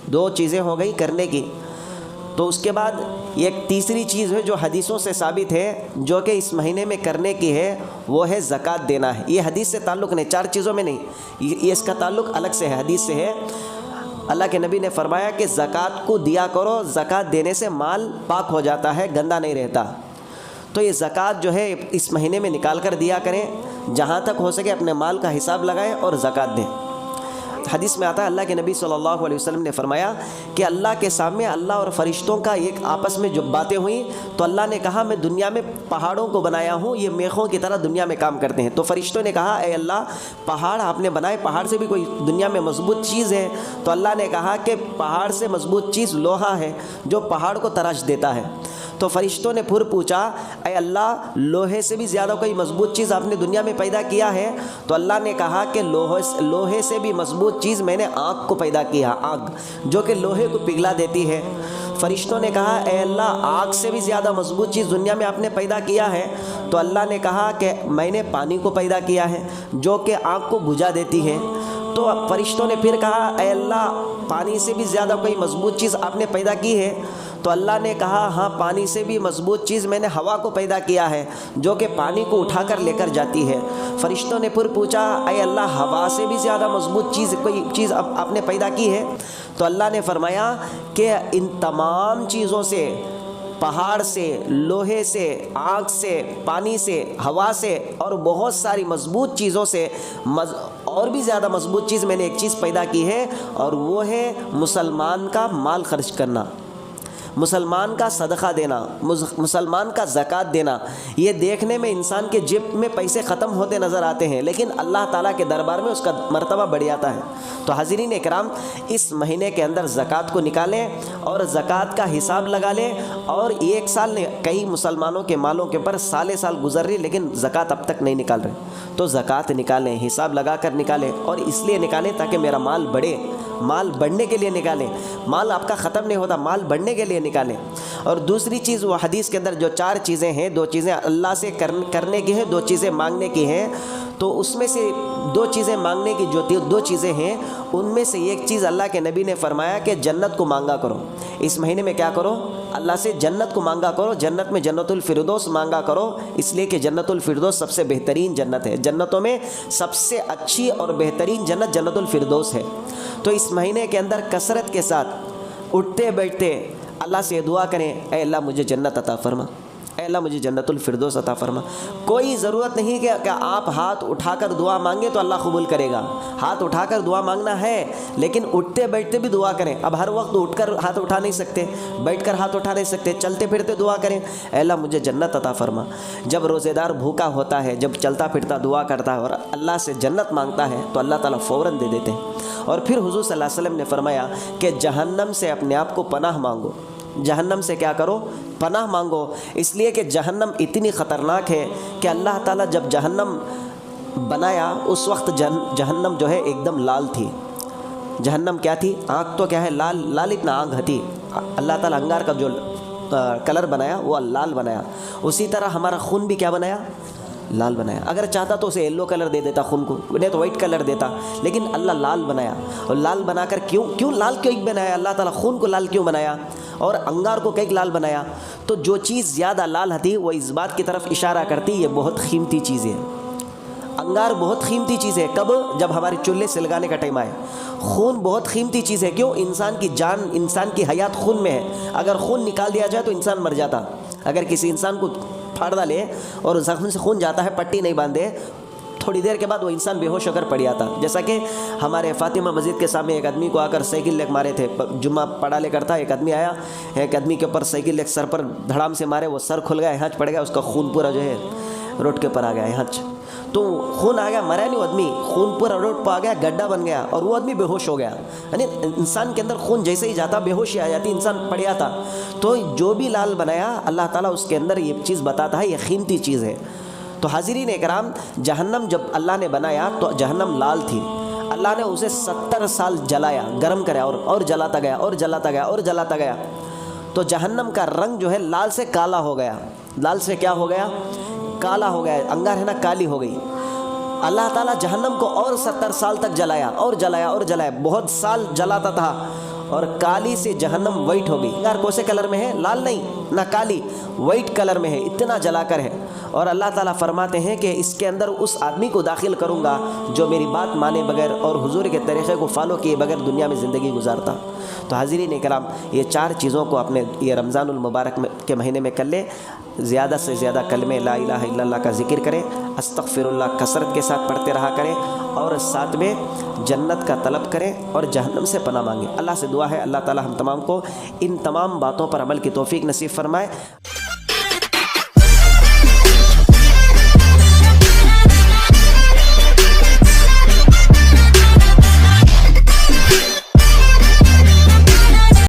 دو چیزیں ہو گئی کرنے کی۔ تو اس کے بعد ایک تیسری چیز ہے جو حدیثوں سے ثابت ہے جو کہ اس مہینے میں کرنے کی ہے، وہ ہے زکوٰۃ دینا ہے۔ یہ حدیث سے تعلق نہیں، چار چیزوں میں نہیں، یہ اس کا تعلق الگ سے ہے، حدیث سے ہے۔ اللہ کے نبی نے فرمایا کہ زکوٰۃ کو دیا کرو، زکوٰۃ دینے سے مال پاک ہو جاتا ہے، گندا نہیں رہتا۔ تو یہ زکوٰۃ جو ہے اس مہینے میں نکال کر دیا کریں، جہاں تک ہو سکے اپنے مال کا حساب لگائیں اور زکوٰۃ دیں۔ حدیث میں آتا ہے اللہ کے نبی صلی اللہ علیہ وسلم نے فرمایا کہ اللہ کے سامنے اللہ اور فرشتوں کا ایک آپس میں جو باتیں ہوئیں تو اللہ نے کہا میں دنیا میں پہاڑوں کو بنایا ہوں، یہ میخوں کی طرح دنیا میں کام کرتے ہیں۔ تو فرشتوں نے کہا اے اللہ پہاڑ آپ نے بنائے، پہاڑ سے بھی کوئی دنیا میں مضبوط چیز ہے؟ تو اللہ نے کہا کہ پہاڑ سے مضبوط چیز لوہا ہے جو پہاڑ کو تراش دیتا ہے۔ تو فرشتوں نے پھر پوچھا اے اللہ لوہے سے بھی زیادہ کوئی مضبوط چیز آپ نے دنیا میں پیدا کیا ہے؟ تو اللہ نے کہا کہ لوہے سے بھی مضبوط چیز میں نے آگ کو پیدا کیا، آگ جو کہ لوہے کو پگھلا دیتی ہے۔ فرشتوں نے کہا اے اللہ آگ سے بھی زیادہ مضبوط چیز دنیا میں آپ نے پیدا کیا ہے؟ تو اللہ نے کہا کہ میں نے پانی کو پیدا کیا ہے جو کہ آگ کو بجھا دیتی ہے۔ تو فرشتوں نے پھر کہا اے اللہ پانی سے بھی زیادہ کوئی مضبوط چیز آپ نے پیدا کی ہے؟ تو اللہ نے کہا ہاں پانی سے بھی مضبوط چیز میں نے ہوا کو پیدا کیا ہے جو کہ پانی کو اٹھا کر لے کر جاتی ہے۔ فرشتوں نے پھر پوچھا اے اللہ ہوا سے بھی زیادہ مضبوط چیز کوئی چیز آپ نے پیدا کی ہے؟ تو اللہ نے فرمایا کہ ان تمام چیزوں سے، پہاڑ سے، لوہے سے، آگ سے، پانی سے، ہوا سے اور بہت ساری مضبوط چیزوں سے اور بھی زیادہ مضبوط چیز میں نے ایک چیز پیدا کی ہے، اور وہ ہے مسلمان کا مال خرچ کرنا، مسلمان کا صدقہ دینا، مسلمان کا زکوٰۃ دینا۔ یہ دیکھنے میں انسان کے جیب میں پیسے ختم ہوتے نظر آتے ہیں لیکن اللہ تعالیٰ کے دربار میں اس کا مرتبہ بڑھ جاتا ہے۔ تو حاضرین اکرام اس مہینے کے اندر زکوٰۃ کو نکالیں اور زکوٰۃ کا حساب لگا لیں، اور ایک سال نے کئی مسلمانوں کے مالوں کے اوپر سال گزر رہی لیکن زکوٰۃ اب تک نہیں نکال رہے، تو زکوٰۃ نکالیں، حساب لگا کر نکالیں، اور اس لیے نکالیں تاکہ میرا مال بڑھے، مال بڑھنے کے لیے نکالیں، مال آپ کا ختم نہیں ہوتا، مال بڑھنے کے لیے نکالیں۔ اور دوسری چیز وہ حدیث کے اندر جو چار چیزیں ہیں، دو چیزیں اللہ سے کرنے کی ہیں، دو چیزیں مانگنے کی ہیں، تو اس میں سے دو چیزیں مانگنے کی جو دو چیزیں ہیں ان میں سے ایک چیز اللہ کے نبی نے فرمایا کہ جنت کو مانگا کرو۔ اس مہینے میں کیا کرو؟ اللہ سے جنت کو مانگا کرو، جنت میں جنت الفردوس مانگا کرو، اس لیے کہ جنت الفردوس سب سے بہترین جنت ہے، جنتوں میں سب سے اچھی اور بہترین جنت جنت الفردوس ہے۔ تو اس مہینے کے اندر کثرت کے ساتھ اٹھتے بیٹھتے اللہ سے دعا کریں اے اللہ مجھے جنت عطا فرما، اے اللہ مجھے جنت الفردوس عطا فرما۔ کوئی ضرورت نہیں کہ آپ ہاتھ اٹھا کر دعا مانگیں تو اللہ قبول کرے گا، ہاتھ اٹھا کر دعا مانگنا ہے لیکن اٹھتے بیٹھتے بھی دعا کریں۔ اب ہر وقت اٹھ کر ہاتھ اٹھا نہیں سکتے، بیٹھ کر ہاتھ اٹھا نہیں سکتے، چلتے پھرتے دعا کریں اے اللہ مجھے جنت عطا فرما۔ جب روزے دار بھوکا ہوتا ہے، جب چلتا پھرتا دعا کرتا ہے اور اللہ سے جنت مانگتا ہے تو اللہ تعالیٰ فوراً دے دیتے ہیں۔ اور پھر حضور صلی اللہ علیہ وسلم نے فرمایا کہ جہنم سے اپنے آپ کو پناہ مانگو، جہنم سے کیا کرو؟ پناہ مانگو، اس لیے کہ جہنم اتنی خطرناک ہے کہ اللہ تعالیٰ جب جہنم بنایا اس وقت جہنم جو ہے ایک دم لال تھی۔ جہنم کیا تھی؟ آنکھ تو کیا ہے لال، لال اتنا آنکھ تھی۔ اللہ تعالیٰ انگار کا جو کلر بنایا وہ لال بنایا، اسی طرح ہمارا خون بھی کیا بنایا؟ لال بنایا۔ اگر چاہتا تو اسے یلو کلر دے دیتا خون کو، نہیں تو وائٹ کلر دیتا، لیکن اللہ لال بنایا۔ اور لال بنا کر کیوں لال کیوں بنایا اللہ تعالیٰ؟ خون کو لال کیوں بنایا اور انگار کو کیوں لال بنایا؟ تو جو چیز زیادہ لال ہوتی وہ اس بات کی طرف اشارہ کرتی یہ بہت قیمتی چیز ہے۔ انگار بہت قیمتی چیز ہے، کب؟ جب ہمارے چولہے سے لگانے کا ٹائم آئے۔ خون بہت قیمتی چیز ہے، کیوں؟ انسان کی جان، انسان کی حیات خون میں ہے۔ اگر خون نکال دیا جائے تو انسان مر جاتا۔ اگر کسی انسان کو پھاڑ ڈالے اور زخم سے خون جاتا ہے، پٹی نہیں باندھے، تھوڑی دیر کے بعد وہ انسان بے ہوش ہو کر پڑ جاتا۔ جیسا کہ ہمارے فاطمہ مسجد کے سامنے ایک آدمی کو آ کر سائیکل لے مارے تھے، جمعہ پڑھا لے کرتا، ایک آدمی آیا، ایک آدمی کے اوپر سائیکل لے سر پر دھڑام سے مارے، وہ سر کھل گیا، یہاں پڑ گیا، اس کا خون پورا جو ہے روڈ کے اوپر آ گیا، یہاں تو خون آ گیا، مرا نہیں وہ آدمی، خون پورا روڈ پر آ گیا، گڈھا بن گیا اور وہ آدمی بے ہوش ہو گیا۔ یعنی انسان کے اندر خون جیسے ہی جاتا بے ہوشی آ جاتی، انسان پڑ جاتا۔ تو جو بھی لال بنایا اللہ تعالیٰ اس کے اندر یہ چیز بتاتا ہے، یہ قیمتی چیز ہے۔ تو حاضرین اکرام، جہنم جب اللہ نے بنایا تو جہنم لال تھی، اللہ نے اسے 70 سال جلایا، گرم کرا اور جلاتا گیا اور جلاتا گیا اور جلاتا گیا، تو جہنم کا رنگ جو ہے لال سے کالا ہو گیا۔ لال سے کیا ہو گیا؟ کالا ہو گیا، انگار ہے نا کالی ہو گئی۔ اللہ تعالیٰ جہنم کو اور 70 سال تک جلایا اور جلایا اور جلایا، بہت سال جلاتا تھا، اور کالی سے جہنم وائٹ ہو گئی. یار کون سے کلر میں ہے؟ لال نہیں نہ کالی، وائٹ کلر میں ہے، اتنا جلا کر ہے. اور اللہ تعالیٰ فرماتے ہیں کہ اس کے اندر اس آدمی کو داخل کروں گا جو میری بات مانے بغیر اور حضور کے طریقے کو فالو کیے بغیر دنیا میں زندگی گزارتا. تو حاضرین کرام، یہ 4 چیزوں کو اپنے یہ رمضان المبارک کے مہینے میں کر لیں. زیادہ سے زیادہ کلمے لا الہ الا اللہ کا ذکر کریں، استغفر اللہ کثرت کے ساتھ پڑھتے رہا کریں، اور ساتھ میں جنت کا طلب کریں اور جہنم سے پناہ مانگیں. اللہ سے دعا ہے اللہ تعالی ہم تمام کو ان تمام باتوں پر عمل کی توفیق نصیب فرمائے.